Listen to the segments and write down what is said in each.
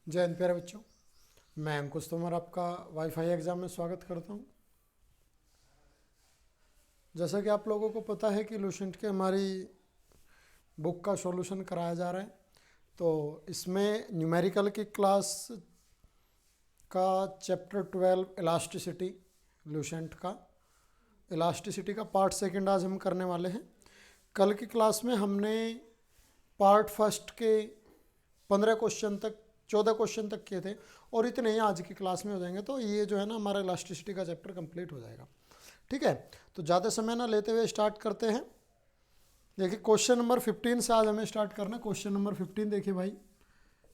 जय हिंद प्यारे बच्चों, मैं अंकुश तोमर आपका वाईफाई एग्ज़ाम में स्वागत करता हूं। जैसा कि आप लोगों को पता है कि लूसेंट की हमारी बुक का सॉल्यूशन कराया जा रहा है, तो इसमें न्यूमेरिकल की क्लास का चैप्टर 12 इलास्टिसिटी, लूसेंट का इलास्टिसिटी का पार्ट सेकंड आज हम करने वाले हैं। कल की क्लास में हमने पार्ट फर्स्ट के 15 क्वेश्चन तक 14 क्वेश्चन तक किए थे और इतने ही आज की क्लास में हो जाएंगे। तो ये जो है ना हमारा इलास्टिसिटी का चैप्टर कंप्लीट हो जाएगा। ठीक है, तो ज़्यादा समय ना लेते हुए स्टार्ट करते हैं। देखिए क्वेश्चन नंबर 15 से आज हमें स्टार्ट करना है। क्वेश्चन नंबर 15 देखिए भाई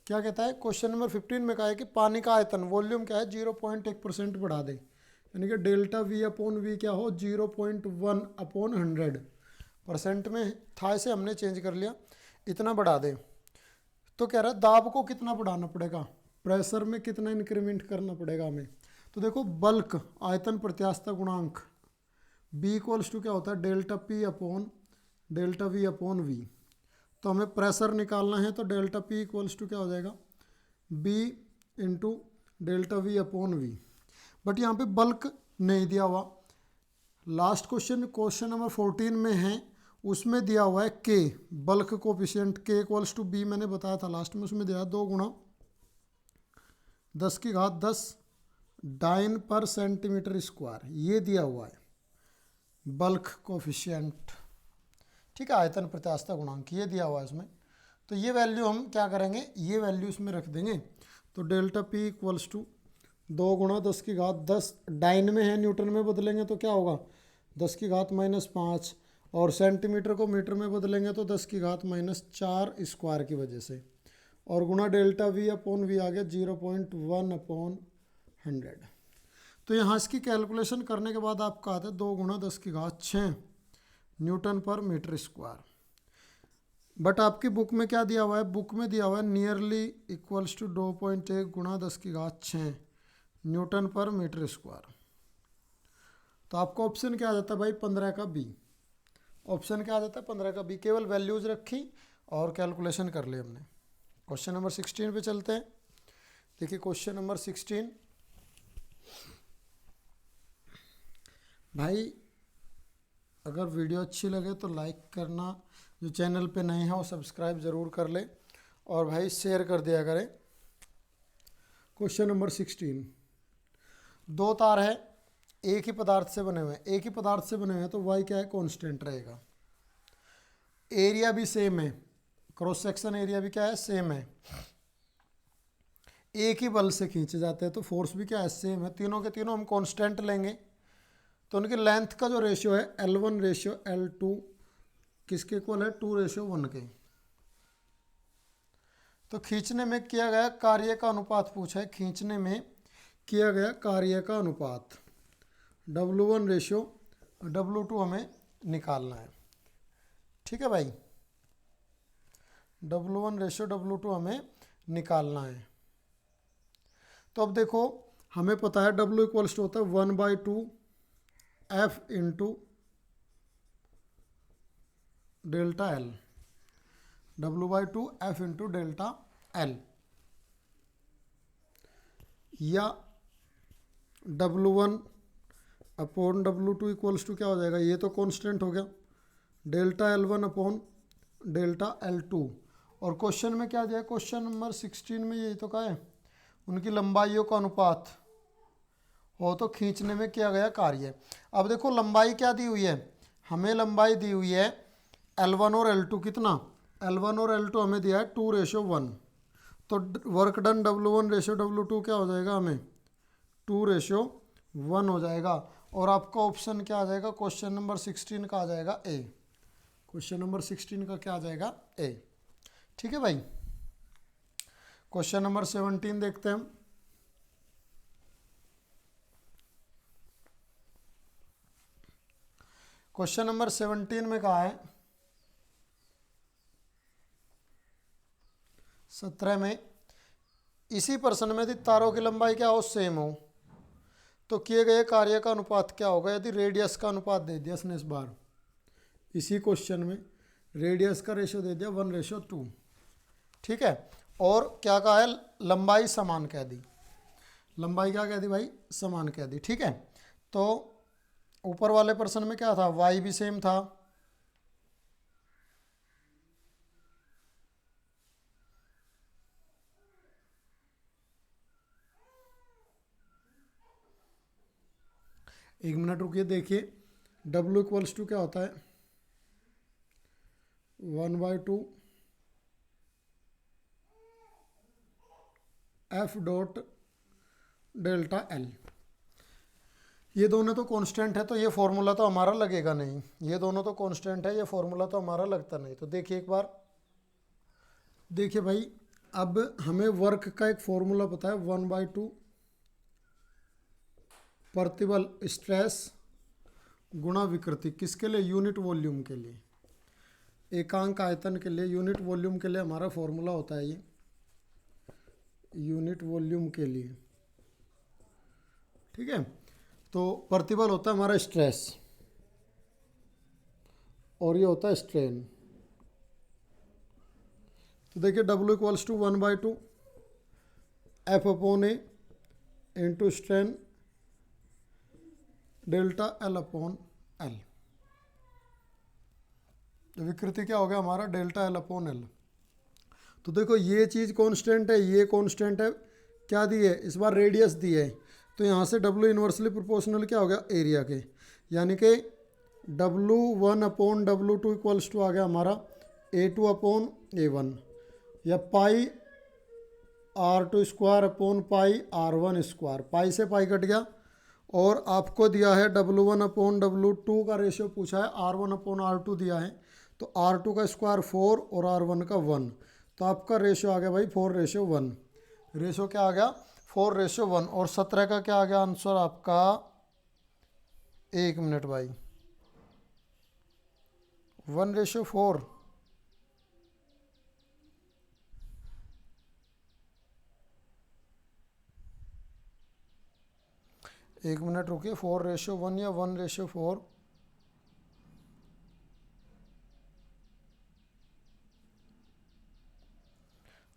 क्या कहता है। क्वेश्चन नंबर 15 में कहा है कि पानी का आयतन वॉल्यूम क्या है 0.1% बढ़ा दे, यानी कि डेल्टा वी अपॉन वी क्या हो 0.1/100। परसेंट में था, इसे हमने चेंज कर लिया, इतना बढ़ा दे। तो कह रहा है दाब को कितना बढ़ाना पड़ेगा, प्रेशर में कितना इंक्रीमेंट करना पड़ेगा हमें। तो देखो बल्क आयतन प्रत्यास्थता गुणांक बी इक्वल्स टू क्या होता है delta P upon delta V upon V. तो हमें प्रेशर निकालना है, तो डेल्टा पी इक्वल्स टू क्या हो जाएगा B into delta V upon V. But यहाँ पे बल्क नहीं दिया हुआ। लास्ट क्वेश्चन नंबर 14 में है, उसमें दिया हुआ है के बल्क कोफिशिएंट के इक्वल्स टू बी, मैंने बताया था लास्ट में। उसमें दिया 2 गुणा 10⁻10 डाइन पर सेंटीमीटर स्क्वायर, ये दिया हुआ है बल्क कोफिशिएंट। ठीक है, आयतन प्रत्यास्थता गुणांक ये दिया हुआ है इसमें। तो ये वैल्यू हम क्या करेंगे, ये वैल्यू इसमें रख देंगे। तो डेल्टा पी इक्वल्स टू 2 गुणा 10⁻10 डाइन में है, न्यूटन में बदलेंगे तो क्या होगा 10⁻−5, और सेंटीमीटर को मीटर में बदलेंगे तो 10⁻−4 स्क्वायर की वजह से, और गुणा डेल्टा वी अपॉन वी आ गया 0.1/100। तो यहाँ इसकी कैलकुलेशन करने के बाद आपका आता है 2 गुणा 10⁻6 न्यूटन पर मीटर स्क्वायर। बट आपकी बुक में क्या दिया हुआ है, बुक में दिया हुआ है नियरली इक्वल्स टू 2.1 गुणा 10⁻6 न्यूटन पर मीटर स्क्वायर। तो आपका ऑप्शन क्या आ जाता है भाई 15 का बी। ऑप्शन क्या आ जाता है 15 का बी। केवल वैल्यूज रखी और कैलकुलेशन कर ली हमने। क्वेश्चन नंबर 16 पे चलते हैं। देखिए क्वेश्चन नंबर 16 भाई, अगर वीडियो अच्छी लगे तो लाइक करना, जो चैनल पे नए हैं वो सब्सक्राइब ज़रूर कर ले, और भाई शेयर कर दिया करें। क्वेश्चन नंबर 16, 2 तार है एक ही पदार्थ से बने हुए हैं, एक ही पदार्थ से बने हुए हैं, तो वाई क्या है कांस्टेंट रहेगा। एरिया भी सेम है, क्रॉस सेक्शन एरिया भी क्या है सेम है, एक ही बल से खींचे जाते हैं, तो फोर्स भी क्या है सेम है। तीनों के तीनों हम कांस्टेंट लेंगे, तो उनकी लेंथ का जो रेशियो है L1 रेशियो L2 किसके इक्वल है 2:1 के। तो खींचने में किया गया कार्य का अनुपात पूछा है, खींचने में किया गया कार्य का अनुपात W1 रेशियो W2 हमें निकालना है। ठीक है भाई, W1 रेशियो W2 हमें निकालना है। तो अब देखो हमें पता है W इक्वल्स टू होता है 1/2 F into delta L, W/2 F into delta L, या W1 upon W2 equals to क्या हो जाएगा, ये तो कांस्टेंट हो गया, delta L1 upon delta L2। और क्वेश्चन में क्या दिया, क्वेश्चन नंबर 16 में यही तो कहा है उनकी लंबाइयों का अनुपात हो तो खींचने में किया गया कार्य। अब देखो लंबाई क्या दी हुई है, हमें लंबाई दी हुई है L1 और L2, कितना L1 और L2 हमें दिया है 2:1। तो work done W1 ratio W2 क्या हो जाएगा, हमें 2:1 हो जाएगा। और आपका ऑप्शन क्या आ जाएगा, क्वेश्चन नंबर 16 का आ जाएगा ए। क्वेश्चन नंबर 16 का क्या आ जाएगा ए। ठीक है भाई, क्वेश्चन नंबर 17 देखते हैं हम। क्वेश्चन नंबर 17 में कहा है 17 में इसी प्रश्न में यदि तारों की लंबाई क्या हो सेम हो तो किए गए कार्य का अनुपात क्या होगा। यदि रेडियस का अनुपात दे दिया इसने इस बार, इसी क्वेश्चन में रेडियस का रेशियो दे दिया 1:2। ठीक है, और क्या कहा है, लंबाई समान कह दी। लंबाई क्या कह दी भाई, समान कह दी। ठीक है, तो ऊपर वाले प्रश्न में क्या था, वाई भी सेम था, एक मिनट रुकिए, देखिए W इक्वल्स टू क्या होता है, 1/2 F डॉट डेल्टा L। ये दोनों तो कांस्टेंट है, तो ये फॉर्मूला तो हमारा लगेगा नहीं। ये दोनों तो कांस्टेंट है, ये फॉर्मूला तो हमारा लगता नहीं। तो देखिए एक बार, देखिए भाई, अब हमें वर्क का एक फॉर्मूला पता है, 1/2 प्रतिबल स्ट्रेस गुणा विकृति, किसके लिए, यूनिट वॉल्यूम के लिए, एकांक आयतन के लिए, यूनिट वॉल्यूम के लिए हमारा फॉर्मूला होता है ये, यूनिट वॉल्यूम के लिए। ठीक है, तो प्रतिबल होता है हमारा स्ट्रेस और ये होता है स्ट्रेन। तो देखिए W equals to 1/2 F upon A into strain delta L upon L। तो विकृति क्या हो गया हमारा, डेल्टा L अपॉन L। तो देखो ये चीज़ कांस्टेंट है, ये कांस्टेंट है, क्या दी है इस बार, रेडियस दी है। तो यहाँ से W इन्वर्सली प्रोपोर्शनल क्या हो गया, एरिया के, यानी कि W1 upon W2 equals to आ गया हमारा A2 अपॉन A1, या pi R2 square upon pi R1 square, pi से पाई कट गया। और आपको दिया है W1 अपॉन W2 का रेशियो पूछा है, R1 अपॉन R2 दिया है, तो R2 का स्क्वायर 4 और R1 का 1, तो आपका रेशियो आ गया भाई 4:1। रेशियो क्या आ गया, 4:1। और 17 का क्या आ गया आंसर आपका, 1 मिनट भाई, 1:4। एक मिनट रुकिए, 4:1 या 1:4,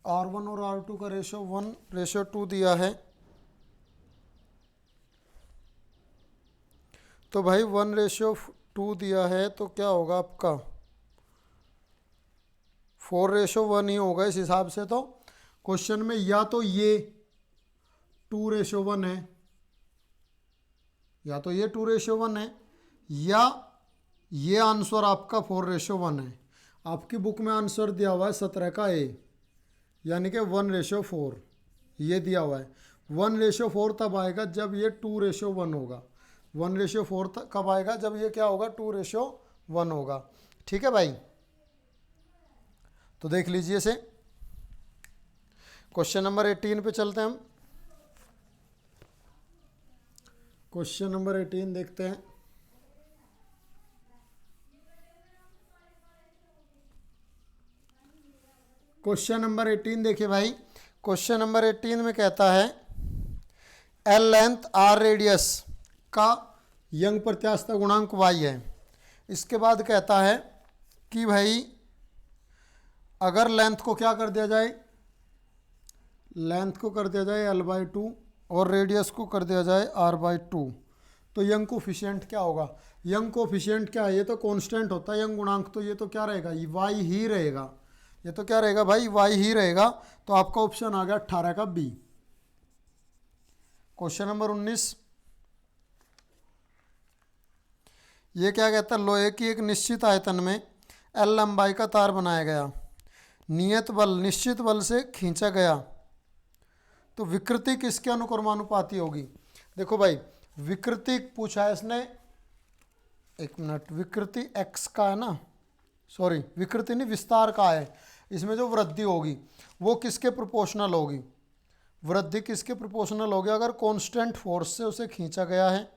R1 और R2 का रेशियो 1:2 दिया है। तो भाई 1:2 दिया है, तो क्या होगा आपका 4:1 ही होगा इस हिसाब से। तो क्वेश्चन में या तो ये 2:1 है, या तो ये 2:1 है, या ये आंसर आपका 4:1 है। आपकी बुक में आंसर दिया हुआ है 17 का ए, यानी कि 1:4 ये दिया हुआ है। 1:4 तब आएगा जब ये 2:1 होगा। 1:4 कब आएगा, जब ये क्या होगा, 2:1 होगा। ठीक है भाई, तो देख लीजिए इसे। क्वेश्चन नंबर 18 पे चलते हैं हम। क्वेश्चन नंबर 18 देखते हैं। क्वेश्चन नंबर 18 देखिए भाई, क्वेश्चन नंबर 18 में कहता है एल लेंथ आर रेडियस का यंग प्रत्यास्थ गुणांक वाई है। इसके बाद कहता है कि भाई अगर लेंथ को क्या कर दिया जाए, लेंथ को कर दिया जाए L/2 और रेडियस को कर दिया जाए R/2, तो यंग कोफिशिएंट क्या होगा। यंग कोफिशिएंट क्या है, ये तो कांस्टेंट होता है यंग गुणांक, तो ये तो क्या रहेगा, ये वाई ही रहेगा। ये तो क्या रहेगा भाई, वाई ही रहेगा। तो आपका ऑप्शन आ गया 18 का बी। क्वेश्चन नंबर 19, ये क्या कहता है, लोहे की एक निश्चित आयतन में एल लंबाई का तार बनाया गया, नियत बल निश्चित बल से खींचा गया, तो विकृति किसके अनुक्रमानुपाती होगी। देखो भाई, विकृति पूछा है इसने, एक मिनट, विकृति एक्स का है ना, सॉरी विकृति नहीं, विस्तार का है। इसमें जो वृद्धि होगी वो किसके प्रोपोर्शनल होगी, वृद्धि किसके प्रोपोर्शनल होगी, अगर कांस्टेंट फोर्स से उसे खींचा गया है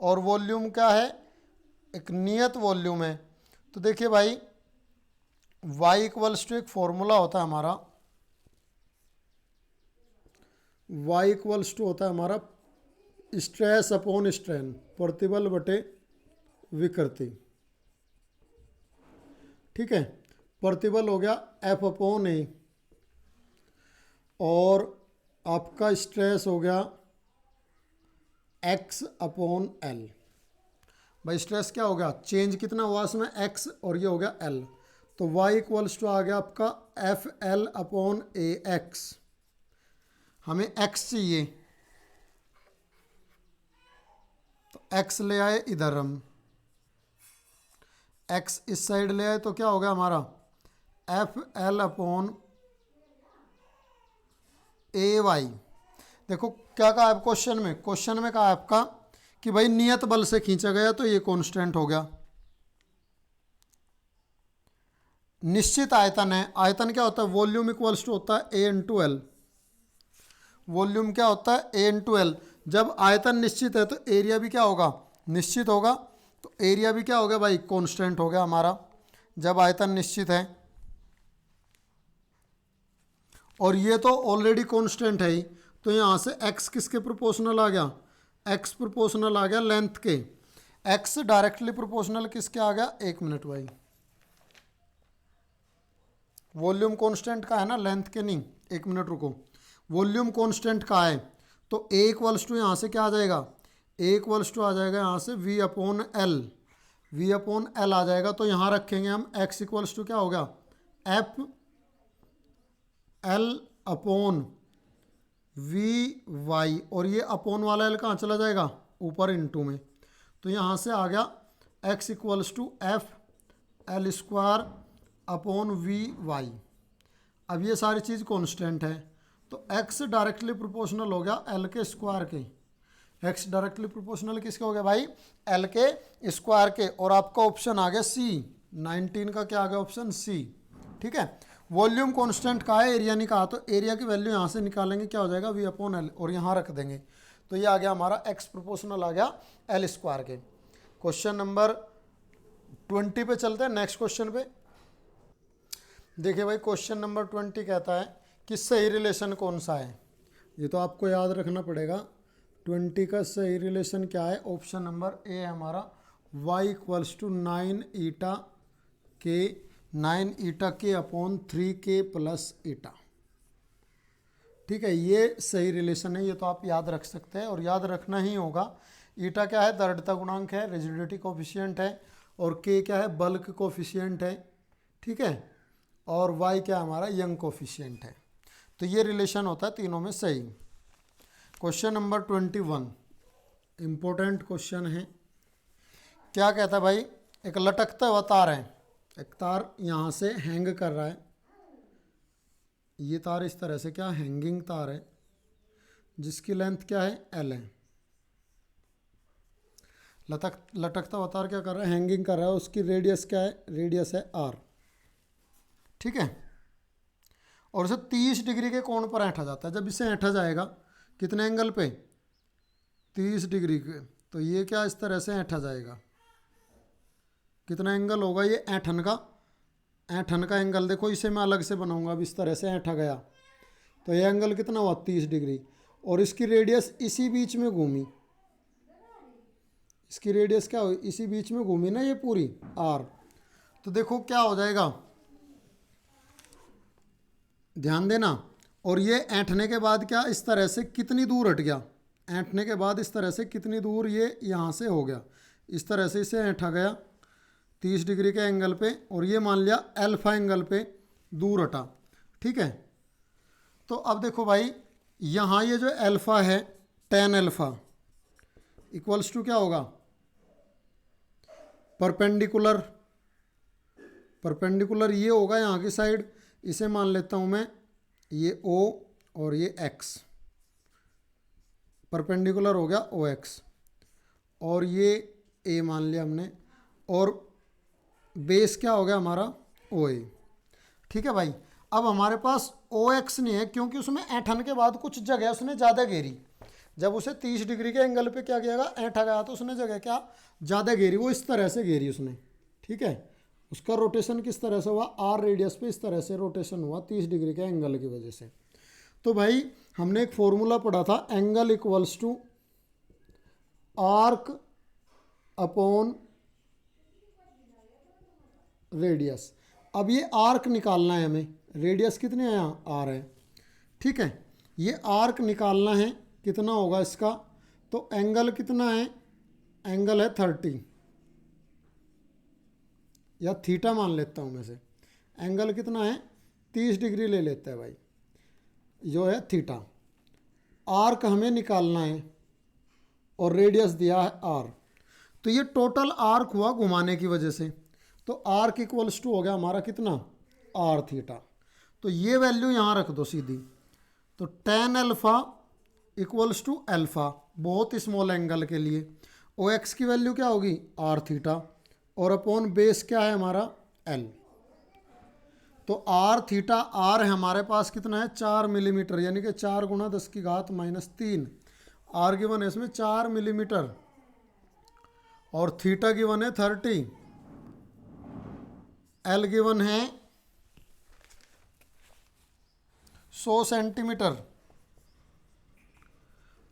और वॉल्यूम क्या है, एक नियत वॉल्यूम है। तो देखिए भाई, y इक्वल्स टू एक फॉर्मूला होता है हमारा, y इक्वल्स टू होता है हमारा स्ट्रेस अपॉन स्ट्रेन, प्रतिबल बटे विकृति। ठीक है, प्रतिबल हो गया F अपॉन ए और आपका स्ट्रेस हो गया x अपॉन एल। भाई स्ट्रेस क्या हो गया, चेंज कितना हुआ इसमें x और ये हो गया l, तो y इक्वल्स टू आ गया आपका एफ एल अपॉन ए एक्स। हमें x चाहिए तो x ले आए इधर, हम x इस साइड ले आए तो क्या हो गया हमारा एफ एल अपॉन ए वाई। देखो क्या कहा है क्वेश्चन में, क्वेश्चन में कहा है आपका कि भाई नियत बल से खींचा गया तो ये कांस्टेंट हो गया। निश्चित आयतन है, आयतन क्या होता है, वॉल्यूम इक्वल्स टू होता है ए इंटू एल। वॉल्यूम क्या होता है, ए इंटू एल। जब आयतन निश्चित है तो एरिया भी क्या होगा, निश्चित होगा, तो एरिया भी क्या हो गया भाई, कांस्टेंट हो गया हमारा जब आयतन निश्चित है। और ये तो ऑलरेडी कांस्टेंट है ही, तो यहाँ से x किसके प्रोपोर्शनल आ गया, x प्रोपोर्शनल आ गया लेंथ के। x डायरेक्टली प्रोपोर्शनल किसके आ गया, एक मिनट भाई, वॉल्यूम कांस्टेंट का है ना, लेंथ के नहीं, एक मिनट रुको, वॉल्यूम कांस्टेंट का है तो a इक्वल्स टू यहाँ से क्या आ जाएगा, a इक्वल्स टू आ जाएगा यहाँ से v upon L, v upon L आ जाएगा। तो यहाँ रखेंगे हम x इक्वल्स टू क्या हो गया F L upon V Y, और ये अपॉन वाला एल कहाँ चला जाएगा, ऊपर इनटू में, तो यहाँ से आ गया x equals to F L square upon V Y. अब ये सारी चीज़ कांस्टेंट है तो x डायरेक्टली प्रोपोर्शनल हो गया l के स्क्वायर के। x डायरेक्टली प्रोपोर्शनल किसके हो गया भाई, l के स्क्वायर के। और आपका ऑप्शन आ गया C, 19 का क्या आ गया ऑप्शन C, ठीक है। वॉल्यूम कांस्टेंट का है, एरिया नहीं कहा, तो एरिया की वैल्यू यहाँ से निकालेंगे, क्या हो जाएगा v अपॉन एल, और यहाँ रख देंगे, तो ये आ गया हमारा x प्रोपोर्शनल आ गया l स्क्वायर के। क्वेश्चन नंबर 20 पे चलते हैं, नेक्स्ट क्वेश्चन पे। देखिए भाई क्वेश्चन नंबर 20 कहता है कि सही रिलेशन कौन सा है, ये तो आपको याद रखना पड़ेगा। 20 का सही रिलेशन क्या है, ऑप्शन नंबर ए है हमारा y इक्वल्स टू 9 ईटा के अपॉन 3k प्लस ईटा, ठीक है। ये सही रिलेशन है, ये तो आप याद रख सकते हैं और याद रखना ही होगा। ईटा क्या है, दृढ़ता गुणांक है, रिजिडिटी कोफिशिएंट है, और k क्या है, बल्क कोफिशिएंट है, ठीक है, और y क्या हमारा यंग कोफिशिएंट है। तो ये रिलेशन होता है तीनों में सही। क्वेश्चन नंबर 21 इम्पोर्टेंट क्वेश्चन है। क्या कहता है भाई, एक लटकता हुआ तार है, एक तार यहाँ से हैंग कर रहा है, ये तार इस तरह से क्या हैंगिंग तार है, जिसकी लेंथ क्या है l है। लटकता हुआ तार क्या कर रहा है, हैंगिंग कर रहा है, उसकी रेडियस क्या है, रेडियस है r, ठीक है। और उसे 30 डिग्री के कोण पर ऐंठा जाता है। जब इसे ऐंठा जाएगा कितने एंगल पे, 30 डिग्री के, तो ये क्या इस तरह से ऐंठा जाएगा, कितना एंगल होगा ये ऐंठन का एंगल। देखो इसे मैं अलग से बनाऊंगा, अब इस तरह से ऐंठा गया तो ये एंगल कितना हुआ 30 डिग्री, और इसकी रेडियस इसी बीच में घूमी, इसकी रेडियस क्या हुई, इसी बीच में घूमी ना ये पूरी r। तो देखो क्या हो जाएगा, ध्यान देना। और ये ऐंठने के बाद क्या इस तरह से कितनी दूर हट गया, ऐंठने के बाद इस तरह से कितनी दूर ये यहाँ से हो गया, इस तरह से इसे ऐंठा गया 30 डिग्री के एंगल पे, और ये मान लिया अल्फा एंगल पे दूर हटा, ठीक है। तो अब देखो भाई यहाँ ये जो अल्फा है tan अल्फा इक्वल्स टू क्या होगा, परपेंडिकुलर ये होगा यहाँ की साइड, इसे मान लेता हूँ मैं ये O और ये X, परपेंडिकुलर हो गया OX, और ये A मान लिया हमने, और बेस क्या हो गया हमारा OA, ठीक है भाई। अब हमारे पास OX नहीं है क्योंकि उसमें ऐंठन के बाद कुछ जगह उसने ज़्यादा घेरी, जब उसे 30 डिग्री के एंगल पे क्या किया गया, ऐंठा गया, तो उसने जगह क्या ज़्यादा घेरी, वो इस तरह से घेरी उसने, ठीक है। उसका रोटेशन किस तरह से हुआ, r रेडियस पे इस तरह से रोटेशन हुआ 30 डिग्री के एंगल की वजह से। तो भाई हमने एक फॉर्मूला पढ़ा था, angle equals to arc upon radius. अब ये आर्क निकालना है हमें, रेडियस कितने है यहाँ r है, ठीक है। ये आर्क निकालना है, कितना होगा इसका, तो एंगल कितना है, एंगल है 30 या थीटा मान लेता हूँ मैं से, एंगल कितना है 30 डिग्री ले लेते हैं भाई, जो है थीटा। आर्क हमें निकालना है और रेडियस दिया है आर, तो ये टोटल आर्क हुआ घुमाने की वजह से, तो आर्क इक्वल्स टू हो गया हमारा कितना, आर थीटा। तो ये वैल्यू यहाँ रख दो सीधी, तो tan alpha equals to alpha बहुत स्मॉल एंगल के लिए, ओ एक्स की वैल्यू क्या होगी आर थीटा, और अपॉन बेस क्या है हमारा एल। तो आर थीटा आर है हमारे पास कितना है 4 मिलीमीटर, यानी कि 4 गुणा 10 की घात -3, आर गिवन है इसमें 4 मिलीमीटर, और थीटा गिवन है 30, एल गिवन है 100 सेंटीमीटर।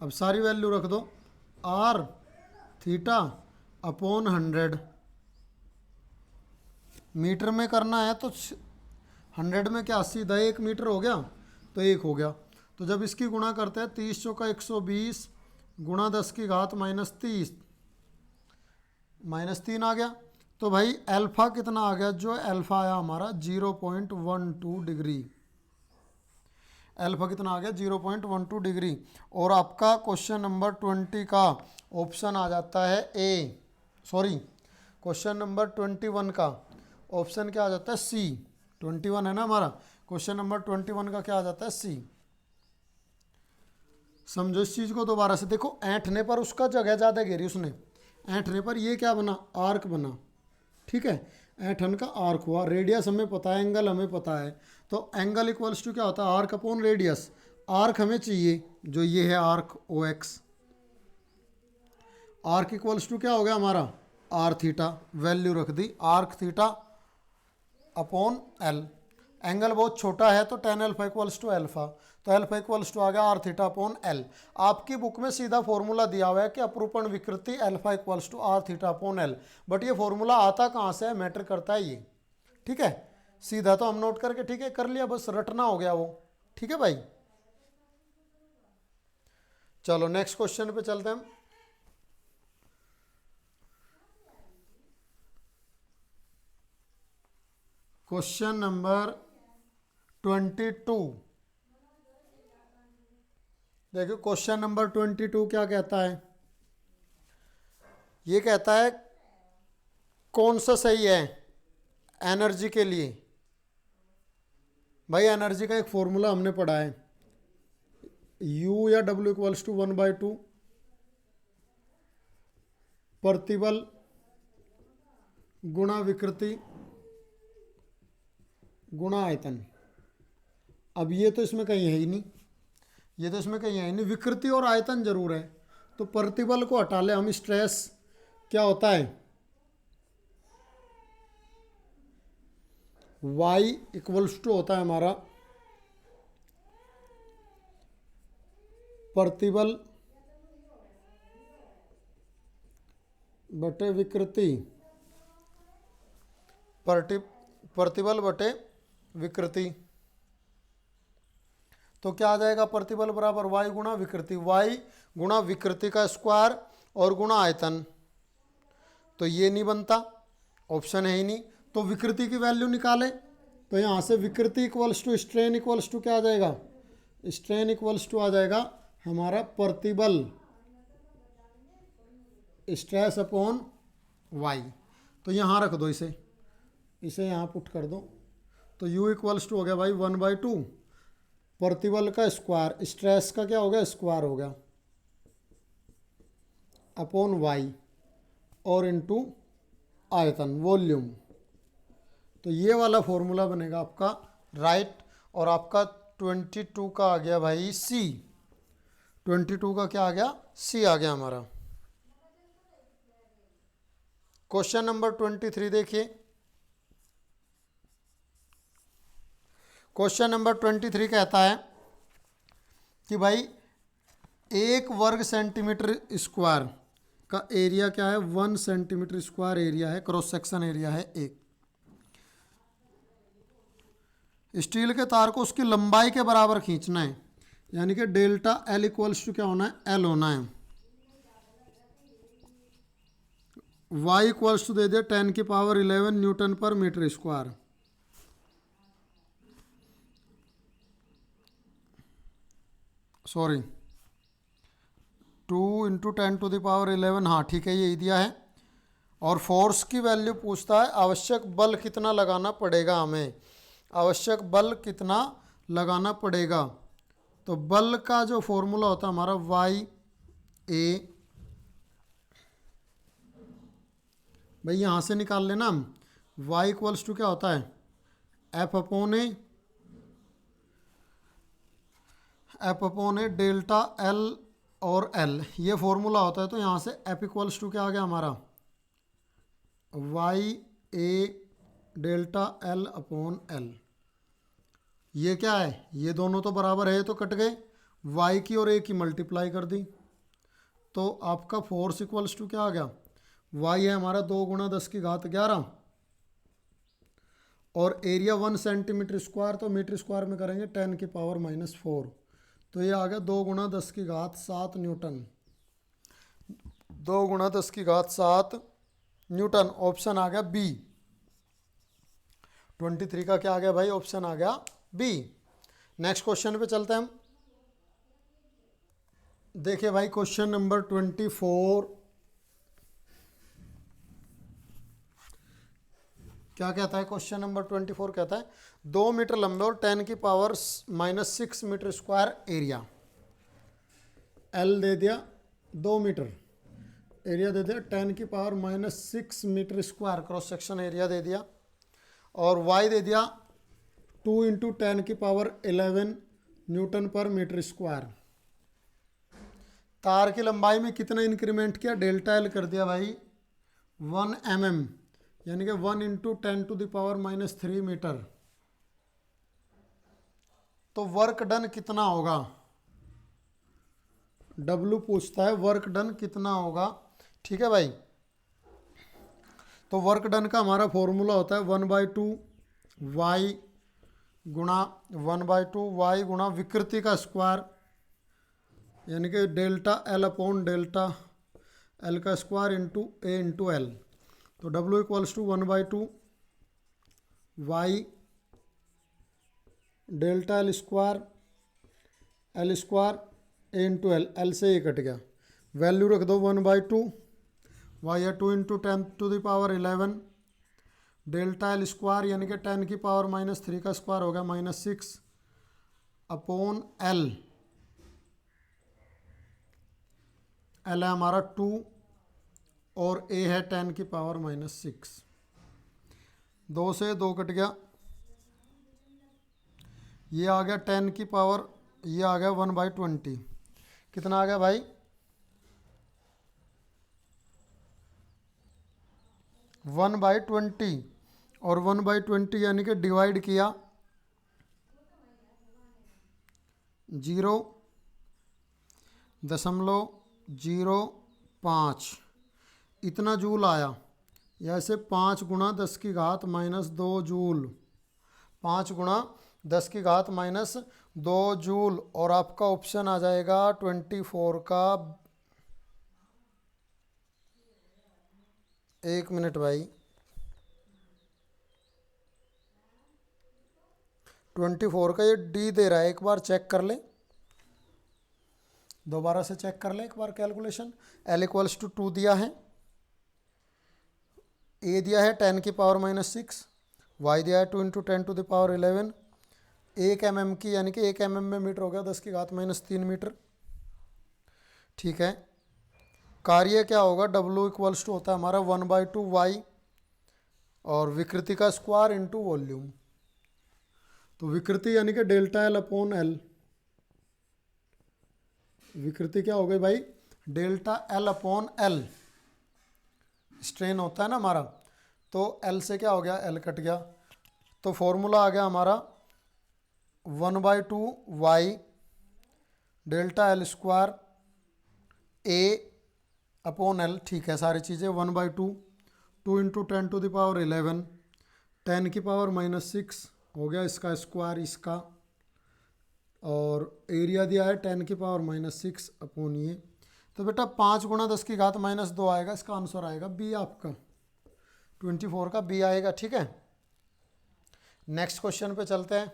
अब सारी वैल्यू रख दो, आर थीटा अपॉन 100, मीटर में करना है तो 100 में क्या सीधा 1 मीटर हो गया, तो 1 हो गया। तो जब इसकी गुणा करते हैं 30 चौका 120 गुणा 10 की घात -30, -3 आ गया। तो भाई अल्फ़ा कितना आ गया, जो अल्फ़ा आया हमारा 0.12 डिग्री, अल्फ़ा कितना आ गया 0.12 डिग्री। और आपका क्वेश्चन नंबर 20 का ऑप्शन आ जाता है ए, सॉरी क्वेश्चन नंबर 21 का ऑप्शन क्या आ जाता है सी, 21 है ना हमारा, क्वेश्चन नंबर 21 का क्या आ जाता है सी। समझो इस चीज़ को दोबारा से, देखो ऐंठने पर उसका जगह ज़्यादा घेरी उसने, ऐंठने पर ये क्या बना आर्क बना, ठीक है, ऐंठन का आर्क हुआ, रेडियस हमें पता है, एंगल हमें पता है, तो एंगल इक्वल्स टू क्या होता है आर्क अपॉन रेडियस। आर्क हमें चाहिए जो ये है arc O X, arc equals to क्या हो गया हमारा आर थीटा, वैल्यू रख दी arc theta upon L. Angle बहुत छोटा है तो tan alpha equals to alpha, तो अल्फा इक्वल्स टू आ गया आर थीटा अपॉन एल। आपकी बुक में सीधा फॉर्मूला दिया हुआ है कि अपरूपण विकृति alpha equals to R theta upon L, but ये फॉर्मूला आता कहाँ से है, मैटर करता है ये, ठीक है। सीधा तो हम नोट करके ठीक है कर लिया, बस रटना हो गया वो, ठीक है भाई। चलो नेक्स्ट क्वेश्चन पे चलते हैं। क्वेश्चन नंबर 22, देखिए क्वेश्चन नंबर 22 क्या कहता है, ये कहता है कौन सा सही है एनर्जी के लिए। भाई एनर्जी का एक फॉर्मूला हमने पढ़ा है, U या W इक्वल्स टू 1/2 प्रतिबल गुणा विकृति गुणा आयतन। अब ये तो इसमें कहीं है ही नहीं, ये तो इसमें कहीं है ही नहीं, विकृति और आयतन जरूर है, तो प्रतिबल को हटा ले हम, स्ट्रेस क्या होता है y इक्वल्स टू होता है हमारा प्रतिबल बटे विकृति, प्रतिबल बटे विकृति। तो क्या आ जाएगा प्रतिबल बराबर y गुणा विकृति, y गुणा विकृति का स्क्वायर और गुणा आयतन, तो ये नहीं बनता, ऑप्शन है ही नहीं। तो विकृति की वैल्यू निकाले, तो यहाँ से विकृति equals to strain equals to क्या आ जाएगा, स्ट्रेन इक्वल्स टू आ जाएगा हमारा प्रतिबल स्ट्रेस अपॉन वाई। तो यहाँ रख दो इसे, इसे यहाँ पुट कर दो, तो U इक्वल्स टू हो गया भाई 1/2 प्रतिबल का स्क्वायर, स्ट्रेस का क्या हो गया स्क्वायर हो गया, अपॉन वाई और इनटू आयतन वॉल्यूम। तो ये वाला फॉर्मूला बनेगा आपका राइट, और आपका 22 का आ गया भाई सी, 22 का क्या आ गया सी आ गया हमारा। क्वेश्चन नंबर 23 देखिए, क्वेश्चन नंबर 23 कहता है कि भाई 1 वर्ग सेंटीमीटर स्क्वायर का एरिया क्या है 1 सेंटीमीटर स्क्वायर एरिया है, क्रॉस सेक्शन एरिया है 1। स्टील के तार को उसकी लंबाई के बराबर खींचना है, यानी कि डेल्टा एल इक्वल्स टू क्या होना है, एल होना है। वाई इक्वल्स टू दे दिया 10⁻11 न्यूटन पर मीटर स्क्वायर। सॉरी 2 × 10⁻11, हाँ ठीक है, यही दिया है। और फोर्स की वैल्यू पूछता है आवश्यक बल कितना लगाना पड़ेगा हमें, आवश्यक बल कितना लगाना पड़ेगा। तो बल का जो फॉर्मूला होता है हमारा वाई ए, भाई यहाँ से निकाल लेना हम, वाई इक्वल्स टू क्या होता है, एफ अपॉन ए डेल्टा एल और एल, ये फॉर्मूला होता है। तो यहाँ से एफ इक्वल्स टू क्या आ गया हमारा, वाई ए डेल्टा एल अपॉन एल। ये क्या है, ये दोनों तो बराबर है तो कट गए, वाई की और ए की मल्टीप्लाई कर दी, तो आपका फोर्स इक्वल्स टू क्या आ गया, वाई है हमारा 2 × 10⁻11 और एरिया 1 सेंटीमीटर स्क्वायर, तो मीटर स्क्वायर में करेंगे 10⁻⁻4, तो ये आ गया 2 × 10⁻7 न्यूटन, 2 × 10⁻7 न्यूटन। ऑप्शन आ गया बी, 23 का क्या आ गया भाई, ऑप्शन आ गया बी। नेक्स्ट क्वेश्चन पे चलते हैं हम। देखिए भाई क्वेश्चन नंबर 24 क्या कहता है, क्वेश्चन नंबर 24 कहता है 2 मीटर लंबे और 10⁻⁻6 मीटर स्क्वायर एरिया, एल दे दिया 2 मीटर, एरिया दे दिया 10⁻⁻6 metre square, cross section area दे दिया, और वाई दे दिया 2 × 10⁻11 न्यूटन पर मीटर स्क्वायर। तार की लंबाई में कितना इंक्रीमेंट किया, डेल्टा एल कर दिया भाई 1 mm, यानी कि 1 × 10⁻³ मीटर। तो वर्क डन कितना होगा, डब्लू पूछता है वर्क डन कितना होगा, ठीक है भाई। तो वर्क डन का हमारा फॉर्मूला होता है 1/2 वाई गुणा 1/2 वाई गुणा विकृति का स्क्वायर, यानी कि delta L upon delta L का square into A into L. तो W equals to 1/2 Y delta L square A into L, L से ये कट गया, वैल्यू रख दो 1/2, वाई है 2 × 10⁻11 डेल्टा एल स्क्वायर, यानी कि 10⁻³ का स्क्वायर हो गया -6 अपॉन एल, एल है हमारा 2 और ए है 10⁻⁻6, 2 से 2 कट गया, ये आ गया 10 की पावर, ये आ गया 1/20, कितना आ गया भाई 1/20, और 1/20 यानी कि डिवाइड किया 0.05, इतना जूल आया, ऐसे 5 × 10⁻⁻2 जूल, 5 × 10⁻⁻2 जूल, और आपका ऑप्शन आ जाएगा 24 का, 1 मिनट भाई, 24 का ये डी दे रहा है, एक बार चेक कर ले, दोबारा से चेक कर ले एक बार कैलकुलेशन। एल इक्वल्स टू 2 दिया है, ए दिया है 10⁻⁻6, वाई दिया है 2 × 10⁻11, 1 mm की, यानी कि 1 mm में मीटर हो गया 10⁻³ मीटर, ठीक है। कार्य क्या होगा, डब्ल्यू इक्वल्स टू होता है हमारा 1/2 वाई और विकृति का स्क्वायर इंटू वॉल्यूम, तो विकृति यानी कि डेल्टा एल अपॉन एल, विकृति क्या हो गई भाई, delta L upon L, strain होता है ना हमारा, तो एल से क्या हो गया, एल कट गया, तो फॉर्मूला आ गया हमारा 1/2 वाई डेल्टा एल स्क्वायर ए अपॉन एल, ठीक है, सारी चीज़ें 1/2 2 × 10⁻11 10⁻⁻6 हो गया इसका स्क्वायर इसका, और एरिया दिया है 10⁻⁻6 अपॉन ये। तो बेटा 5 × 10⁻², आएगा, इसका आंसर आएगा बी आपका, 24 का बी आएगा। ठीक है, नेक्स्ट क्वेश्चन पे चलते हैं।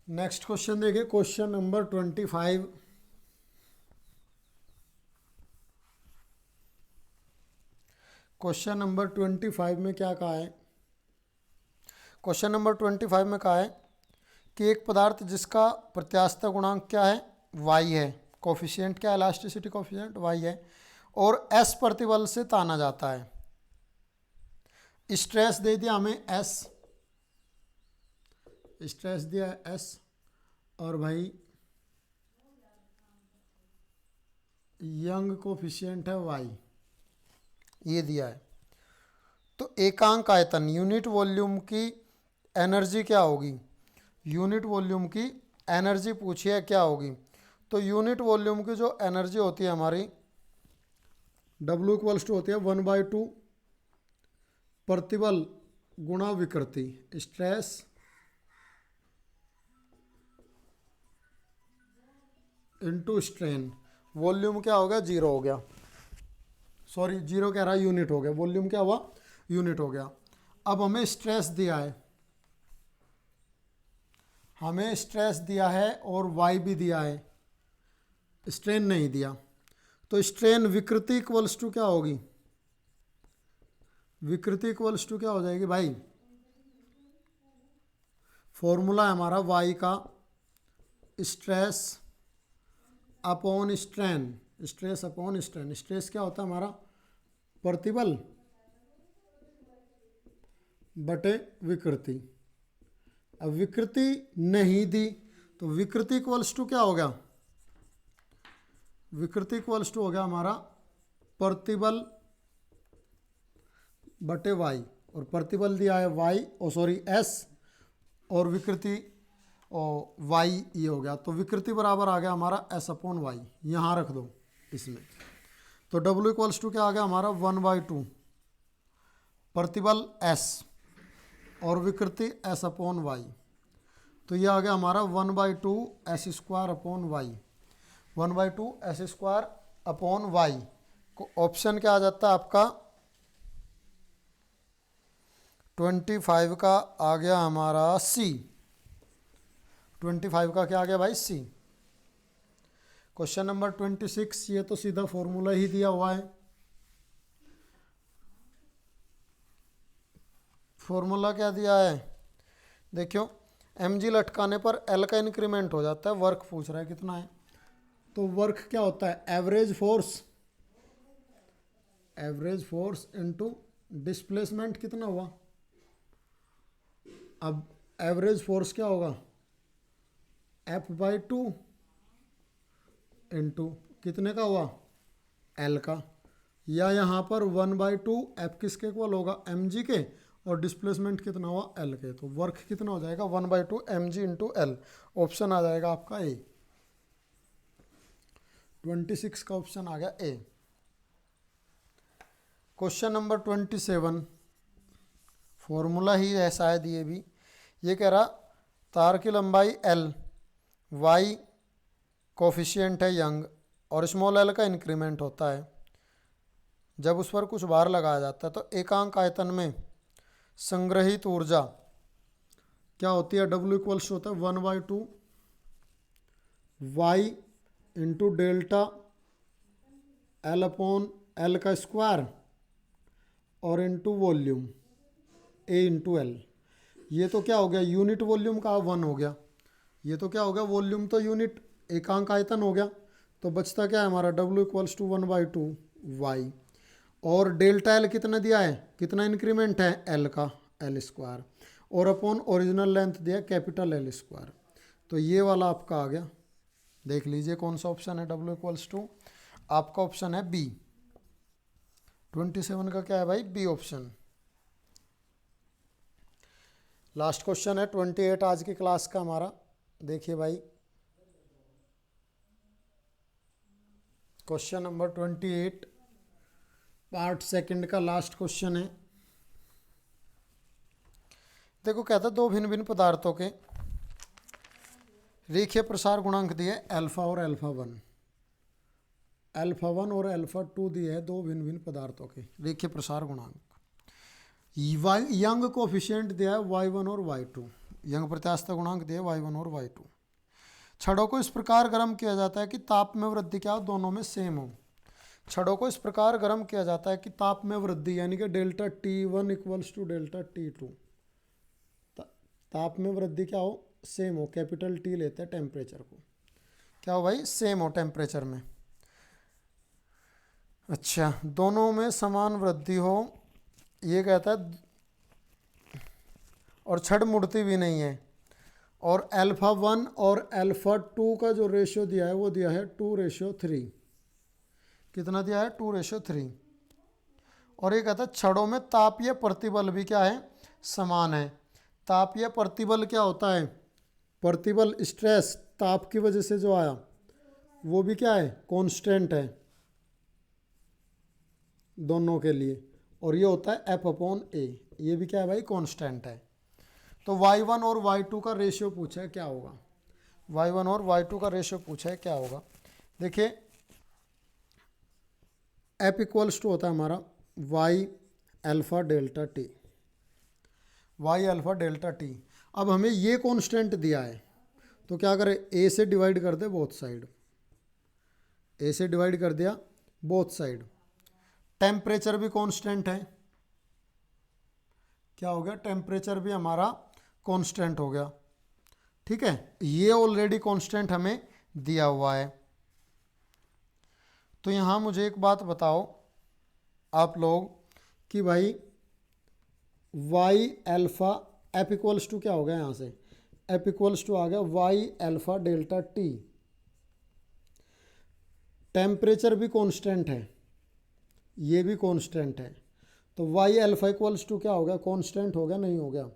नेक्स्ट क्वेश्चन देखिए, क्वेश्चन नंबर 25। क्वेश्चन नंबर 25 में क्या कहा है? क्वेश्चन नंबर 25 में कहा है कि एक पदार्थ जिसका प्रत्यास्थता गुणांक क्या है, y है, कोफिशिएंट क्या है, इलास्टिसिटी कोफिशिएंट y है, और s प्रतिबल से ताना जाता है। स्ट्रेस दे दिया हमें s, स्ट्रेस दिया है s, और भाई यंग कोफिशिएंट है y, ये दिया है। तो एकांक आयतन, यूनिट वॉल्यूम की एनर्जी क्या होगी? यूनिट वॉल्यूम की एनर्जी पूछी है क्या होगी? तो यूनिट वॉल्यूम की जो एनर्जी होती है हमारी, W = होती है 1/2 प्रतिबल गुणा विकृति, स्ट्रेस इनटू स्ट्रेन। वॉल्यूम क्या हो गया? 0 हो गया, सॉरी 0 कह रहा है, यूनिट हो गया। वॉल्यूम क्या हुआ? यूनिट हो गया। अब हमें स्ट्रेस दिया है, हमें स्ट्रेस दिया है और y भी दिया है, स्ट्रेन नहीं दिया। तो स्ट्रेन विकृति इक्वल्स टू क्या होगी? विकृति इक्वल्स टू क्या हो जाएगी भाई? फॉर्मूला है हमारा y का stress upon strain, stress upon strain. Stress क्या होता है हमारा? प्रतिबल बटे विकृति। अब विकृति नहीं दी तो विकृति इक्वल्स टू क्या हो गया? विकृति इक्वल्स टू हो गया हमारा प्रतिबल बटे y, और प्रतिबल दिया है y, ओ सॉरी s, और विकृति y ये हो गया। तो विकृति बराबर आ गया हमारा s अपॉन y, यहाँ रख दो इसमें। तो W = क्या आ गया हमारा? 1/2 प्रतिबल s और विकृति s अपॉन y। तो ये आ गया हमारा 1/2 s² upon y, 1/2 s² upon y। को ऑप्शन क्या आ जाता है आपका? 25 का आ गया हमारा C। 25 का क्या आ गया भाई? C। क्वेश्चन नंबर 26, ये तो सीधा फॉर्मूला ही दिया हुआ है। फॉर्मूला क्या दिया है? देखियो, mg लटकाने पर L का इंक्रीमेंट हो जाता है, वर्क पूछ रहा है कितना है। तो वर्क क्या होता है? एवरेज फोर्स इनटू डिस्प्लेसमेंट कितना हुआ? अब एवरेज फोर्स क्या होगा? F/2 इंटू कितने का हुआ? L का, या यहाँ पर 1/2 F किसके इक्वल होगा? mg के, और डिस्प्लेसमेंट कितना हुआ? L के। तो वर्क कितना हो जाएगा? 1/2 mg इंटू L। ऑप्शन आ जाएगा आपका A। 26 का ऑप्शन आ गया A। क्वेश्चन नंबर 27, फॉर्मूला ही है शायद ये भी। ये कह रहा तार की लंबाई L, y कोफिशिएंट है यंग, और स्मॉल l का इंक्रीमेंट होता है जब उस पर कुछ भार लगाया जाता है। तो एकांक आयतन में संग्रहित ऊर्जा क्या होती है? W = होता है 1/2 y into delta L upon L का स्क्वायर और into volume A into L। ये तो क्या हो गया? यूनिट वॉल्यूम का 1 हो गया। ये तो क्या हो गया? वॉल्यूम तो यूनिट एकांक आयतन हो गया। तो बचता क्या है हमारा? W = 1/2 y, और डेल्टा L कितना दिया है? कितना इंक्रीमेंट है? L का, L², और अपॉन ओरिजिनल लेंथ दिया कैपिटल L²। तो ये वाला आपका आ गया। देख लीजिए कौन सा ऑप्शन है। W = आपका ऑप्शन है B। 27 का क्या है भाई? B option. लास्ट क्वेश्चन है 28 आज की क्लास का हमारा। देखिए भाई, क्वेश्चन नंबर 28 पार्ट सेकंड का लास्ट क्वेश्चन है। देखो कहता है दो भिन्न भिन्न पदार्थों के रेखीय प्रसार गुणांक दिए अल्फा और अल्फा वन, अल्फा वन और अल्फा टू दिए है दो भिन्न भिन्न पदार्थों के रेखीय प्रसार गुणांक। यंग कोफिशिएंट दिया है y1 और y2, यंग प्रत्यास्थता गुणांक दिया है y1 और y2। छड़ों को इस प्रकार गर्म किया जाता है कि ताप में वृद्धि क्या हो, दोनों में सेम हो। छड़ों को इस प्रकार गर्म किया जाता है कि ताप में वृद्धि यानी कि delta T1 equals to delta T2, ताप में वृद्धि क्या हो, सेम हो। कैपिटल T लेते हैं टेम्परेचर को, क्या हो भाई, सेम हो टेम्परेचर में। अच्छा, दोनों में समान वृद्धि हो, ये कहता है, और छड़ मुड़ती भी नहीं है। और अल्फा वन और अल्फा टू का जो रेशियो दिया है वो दिया है 2:3। कितना दिया है, 2:3। और ये कहता है छड़ों में तापीय प्रतिबल भी क्या है, समान है। तापीय प्रतिबल क्या होता है, प्रतिबल स्ट्रेस ताप की वजह से जो आया वो भी क्या है, कांस्टेंट है दोनों के लिए। और ये होता है F/A, ये भी क्या है भाई, कांस्टेंट है। तो y1 और y2 का रेशियो पूछा है क्या होगा, y1 और y2 का रेशियो पूछा है क्या होगा। देखिए F इक्वल्स टू होता है हमारा y alpha delta T, y alpha delta T. अब हमें ये कांस्टेंट दिया है तो क्या करें, a से डिवाइड कर दे बोथ साइड, a से डिवाइड कर दिया बोथ साइड। टेम्परेचर भी कांस्टेंट है, क्या हो गया, टेम्परेचर भी हमारा कांस्टेंट हो गया। ठीक है, ये ऑलरेडी कांस्टेंट हमें दिया हुआ है। तो यहाँ मुझे एक बात बताओ आप लोग कि भाई y alpha, F equals to क्या हो गया, यहाँ से F इक्वल्स टू आ गया y alpha delta T. Temperature भी कांस्टेंट है, ये भी कांस्टेंट है, तो y अल्फा इक्वल्स टू क्या हो गया, कांस्टेंट हो गया, नहीं हो गया,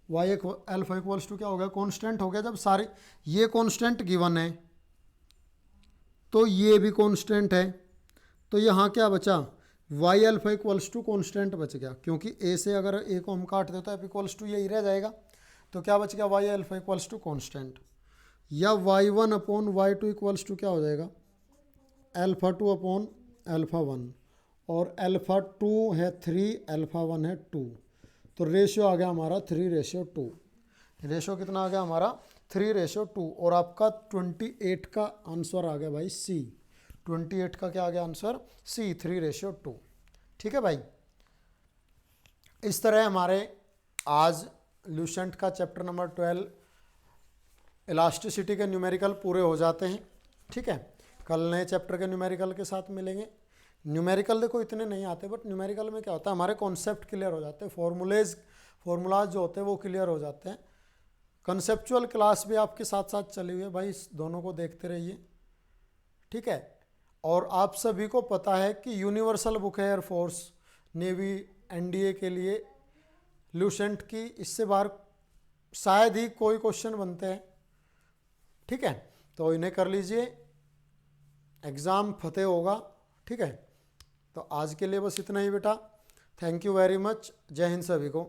y अल्फा इक्वल्स टू क्या हो गया, कांस्टेंट हो गया। जब सारे ये कांस्टेंट गिवन है तो ये भी कांस्टेंट है, तो यहाँ क्या बचा, y alpha equals to constant बच गया, क्योंकि a से अगर a को हम काट दे तो f इक्वल्स टू यही रह जाएगा। तो क्या बच गया, y alpha equals to constant, या y1 upon y2 equals to क्या हो जाएगा, alpha two upon alpha one, और अल्फा टू है 3, अल्फा वन है 2, तो रेशियो आ गया हमारा 3:2। रेशियो कितना आ गया हमारा, 3:2। और आपका 28 का आंसर आ गया भाई सी, 28 का क्या आ गया आंसर, सी, 3:2। ठीक है भाई, इस तरह हमारे आज ल्यूसेंट का चैप्टर नंबर 12 इलास्टिसिटी के न्यूमेरिकल पूरे हो जाते हैं। ठीक है, कल नए चैप्टर के न्यूमेरिकल के साथ मिलेंगे। न्यूमेरिकल देखो इतने नहीं आते, बट न्यूमेरिकल में क्या होता है, हमारे कॉन्सेप्ट क्लियर हो जाते हैं, फॉर्मूलाज जो होते हैं वो क्लियर हो जाते हैं। कंसेप्चुअल क्लास भी आपके साथ साथ चली हुई है भाई, इस दोनों को देखते रहिए। ठीक है, और आप सभी को पता है कि यूनिवर्सल बुक है एयरफोर्स, नेवी, एनडीए के लिए ल्यूसेंट की, इससे बाहर शायद ही कोई क्वेश्चन बनते हैं। ठीक है, तो इन्हें कर लीजिए, एग्ज़ाम फतेह होगा। ठीक है, तो आज के लिए बस इतना ही बेटा। थैंक यू वेरी मच, जय हिंद सभी को।